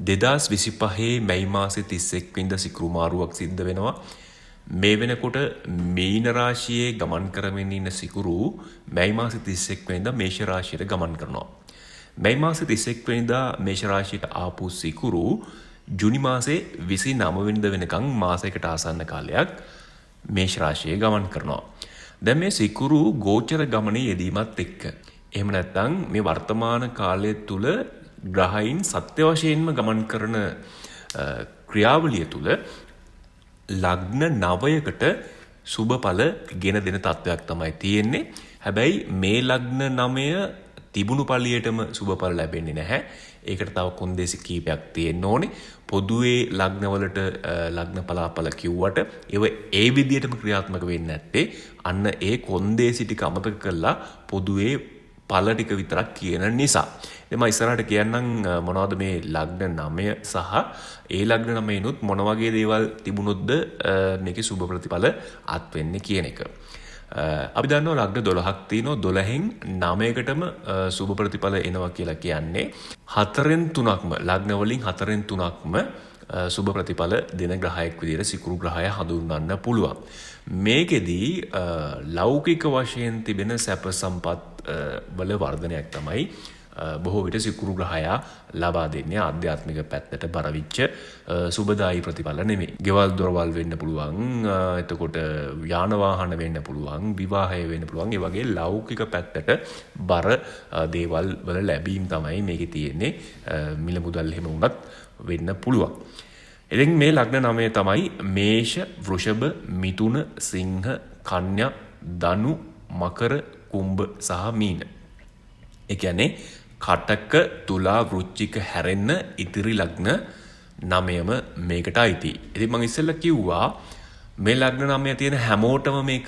2025 මැයි මාසේ 31 වෙනිදා සිකුරු මාරුවක් සිද්ධ වෙනවා. මේ වෙනකොට මීන රාශියේ ගමන් කරමින් ඉන්න සිකුරු මැයි මාසේ 31 වෙනිදා මේෂ රාශියට ගමන් කරනවා. මැයි මාසේ 31 වෙනිදා මේෂ රාශියට ආපු සිකුරු ජුනි මාසේ 29 වෙනිදා වෙනකන් මාසයකට ආසන්න කාලයක් මේෂ රාශියේ ගමන් කරනවා. දැන් මේ සිකුරු ගෝචර ගමනේ යෙදීමත් එක්ක එහෙම නැත්නම් මේ වර්තමාන කාලය තුල ග්‍රහයින් සත්‍ය වශයෙන්ම ගමන් කරන ක්‍රියාවලිය තුල ලග්න 9කට සුබඵල ගෙන දෙන තත්වයක් තමයි තියෙන්නේ. හැබැයි මේ ලග්න 9 තිබුණු පළියටම සුබඵල ලැබෙන්නේ නැහැ. ඒකට තව කොන්දේසි කීපයක් තියෙන්න ඕනේ. පොදුවේ ලග්නවලට ලග්න පලාපල කිව්වට ඒව ඒ විදිහටම ක්‍රියාත්මක වෙන්නේ නැත්තේ අන්න ඒ කොන්දේසි ටික අමතක කරලා පොදුවේ පළ ටික විතරක් කියන නිසා. ඉතින් මම ඉස්සරහට කියන්නම් මොනවද මේ ලග්න 9 සහ ඒ ලග්න 9නුත් මොන වගේ දේවල් තිබුණොත්ද මේකේ සුබ ප්‍රතිඵල අත් වෙන්නේ කියන එක. අපි දන්නවා ලග්න 12ක් තියෙනවා. 12න් 9කටම සුබ ප්‍රතිඵල එනවා කියලා කියන්නේ 4න් 3ක්ම ලග්න වලින් 4න් 3ක්ම සුබ ප්‍රතිඵල දෙන ග්‍රහයක් විදිහට සිකුරු ග්‍රහය හඳුන්වන්න පුළුවන්. මේකෙදී ලෞකික වශයෙන් තිබෙන සැප සම්පත් වල වර්ධනයක් තමයි බොහෝ විට සිකුරු ග්‍රහයා ලබා දෙන්නේ. ආධ්‍යාත්මික පැත්තට බරවිච්ච සුබදායි ප්‍රතිඵල නෙමෙයි. ගෙවල් දොරවල් වෙන්න පුළුවන්, එතකොට යාන වාහන වෙන්න පුළුවන්, විවාහය වෙන්න පුළුවන්. ඒ වගේ ලෞකික පැත්තට බර දේවල් වල ලැබීම් තමයි මේකේ තියෙන්නේ. මිල මුදල් එහෙම වුණත් වෙන්න පුළුවන්. ඉතින් මේ ලග්න 9 තමයි මේෂ, වෘෂභ, මිථුන, සිංහ, කන්‍යා, ධනු, මකර, කුම්භ සහ මීන. ඒ කියන්නේ කටක, තුලා, වෘශ්චික හැරෙන්න ඉතිරි ලග්න 9ම මේකට අයිති. ඉතින් මම ඉස්සෙල්ලා කිව්වා මේ ලග්න 9 තියෙන හැමෝටම මේක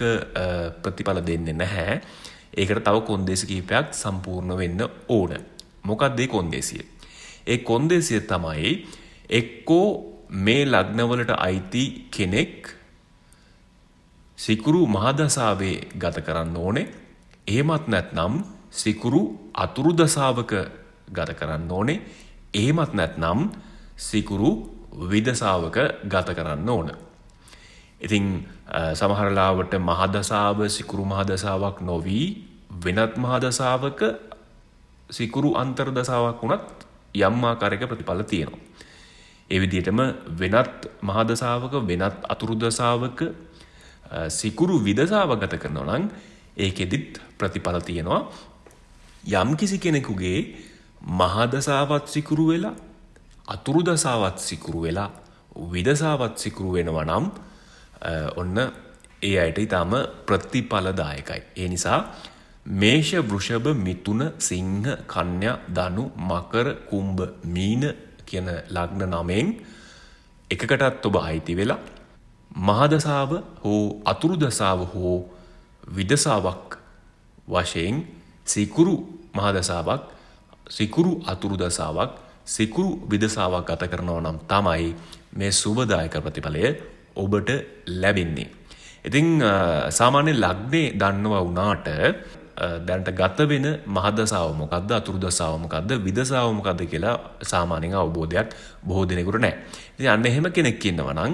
ප්‍රතිඵල දෙන්නේ නැහැ. ඒකට තව කොන්දේසි කිහිපයක් සම්පූර්ණ වෙන්න ඕන. මොකක්ද ඒ කොන්දේසිය? ඒ කොන්දේසිය තමයි එක්කෝ මේ ලග්නවලට අයිති කෙනෙක් සිකුරු මහදසාවේ ගත කරන්න ඕනේ. එහෙමත් නැත්නම් සිකුරු අතුරු දසාවක ගත කරන්න ඕනේ. එහෙමත් නැත්නම් සිකුරු විදසාවක ගත කරන්න ඕන. ඉතින් සමහර ලාවට මහදසාව සිකුරු මහදසාවක් නොවි වෙනත් මහදසාවක සිකුරු අන්තර්දසාවක් වුණත් යම් ආකාරයක ප්‍රතිඵල තියෙනවා. ඒ විදිහටම වෙනත් මහදසාවක වෙනත් අතුරු දසාවක සිකුරු විදසාව ගත කරනවා නම් ඒකෙදිත් ප්‍රතිඵල තියෙනවා. යම් කිසි කෙනෙකුගේ මහදසාවත් සිකුරු වෙලා අතුරු දසාවත් සිකුරු වෙලා විදසාවත් සිකුරු වෙනවා නම් ඔන්න ඒ අයට ඊටම ප්‍රතිඵලදායකයි. ඒ නිසා මේෂ, වෘෂභ, මිථුන, සිංහ, කන්‍යා, ධනු, මකර, කුම්භ, මීන කියන ලග්න 9න් එකකටත් ඔබ අයිති වෙලා මහදසාව හෝ අතුරු දසාව හෝ විදසාවක් වශයෙන් සිකුරු මහදසාවක්, සිකුරු අතුරු දසාවක්, සිකුරු විදසාවක් ගත කරනවා නම් තමයි මේ සුබදායක ප්‍රතිඵලය ඔබට ලැබෙන්නේ. ඉතින් සාමාන්‍ය ලග්නේ දන්නවා වුණාට දැනට ගත වෙන මහදසාව මොකද්ද, අතුරු දසාව මොකද්ද, විදසාව මොකද්ද කියලා සාමාන්‍යයෙන් අවබෝධයක් බොහෝ දෙනෙකුට නැහැ. ඉතින් අන්න එහෙම කෙනෙක් ඉන්නවා නම්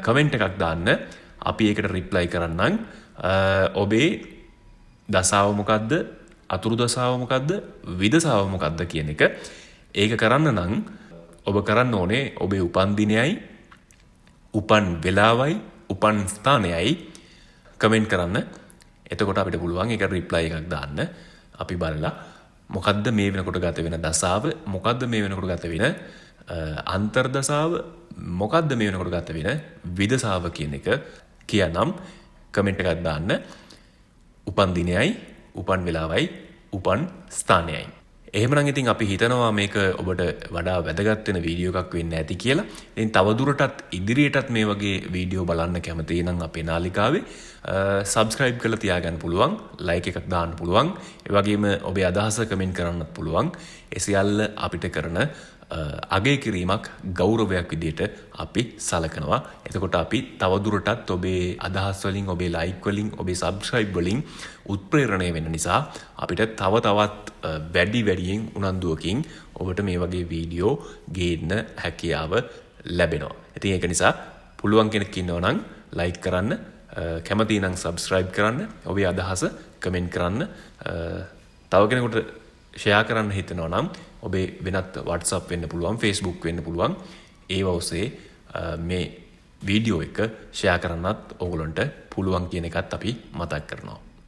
කමෙන්ට් එකක් දාන්න. අපි ඒකට රිප්ලයි කරන්නම්. ඔබේ දසාව මොකද්ද, අතුරු දසාව මොකද්ද, විදසාව මොකද්ද කියන එක. ඒක කරන්න නම් ඔබ කරන්න ඕනේ ඔබේ උපන් දිනයයි, උපන් වෙලාවයි, උපන් ස්ථානයයි කමෙන්ට් කරන්න. එතකොට අපිට පුළුවන් ඒක රිප්ලයි එකක් දාන්න. අපි බලලා මොකද්ද මේ වෙනකොට ගත වෙන දසාව, මොකද්ද මේ වෙනකොට ගත වෙන අන්තර්දසාව, මොකද්ද මේ වෙනකොට ගත වෙන විදසාව කියන එක කියනම් කමෙන්ට් එකක් දාන්න. උපන් දිනයයි, උපන් වෙලාවයි, උපන් ස්ථානයයි. එහෙමනම් ඉතින් අපි හිතනවා මේක ඔබට වඩා වැදගත් වෙන වීඩියෝ එකක් වෙන්න ඇති කියලා. ඉතින් තවදුරටත් ඉදිරියටත් මේ වගේ වීඩියෝ බලන්න කැමති නම් අපේ නාලිකාවේ සබ්ස්ක්‍රයිබ් කරලා තියාගන්න පුළුවන්, ලයික් එකක් දාන්න පුළුවන්. ඒ වගේම ඔබේ අදහස කමෙන්ට් කරන්නත් පුළුවන්. ඒ සියල්ල අපිට කරන අගය කිරීමක් ගෞරවයක් විදිහට අපි සලකනවා. එතකොට අපි තවදුරටත් ඔබේ අදහස් වලින් ඔබේ ලයික් වලින් ඔබේ සබ්ස්ක්‍රයිබ් වලින් උත්ප්‍රේරණය වෙන නිසා අපිට තව තවත් වැඩියෙන් උනන්දුවකින් ඔබට මේ වගේ වීඩියෝ ගේන්න හැකියාව ලැබෙනවා. ඉතින් ඒක නිසා පුළුවන් කෙනෙක් ඉන්නවා නම් ලයික් කරන්න, කැමති නම් සබ්ස්ක්‍රයිබ් කරන්න, ඔබේ අදහස කමෙන්ට් කරන්න, තව කෙනෙකුට ෂෙයා කරන්න හිතනවා නම් ඔබේ වෙනත් WhatsApp වෙන්න පුළුවන්, Facebook වෙන්න පුළුවන්. ඒව ඔස්සේ මේ වීඩියෝ එක ෂෙයා කරන්නත් ඕගොල්ලන්ට පුළුවන් කියන එකත් අපි මතක් කරනවා.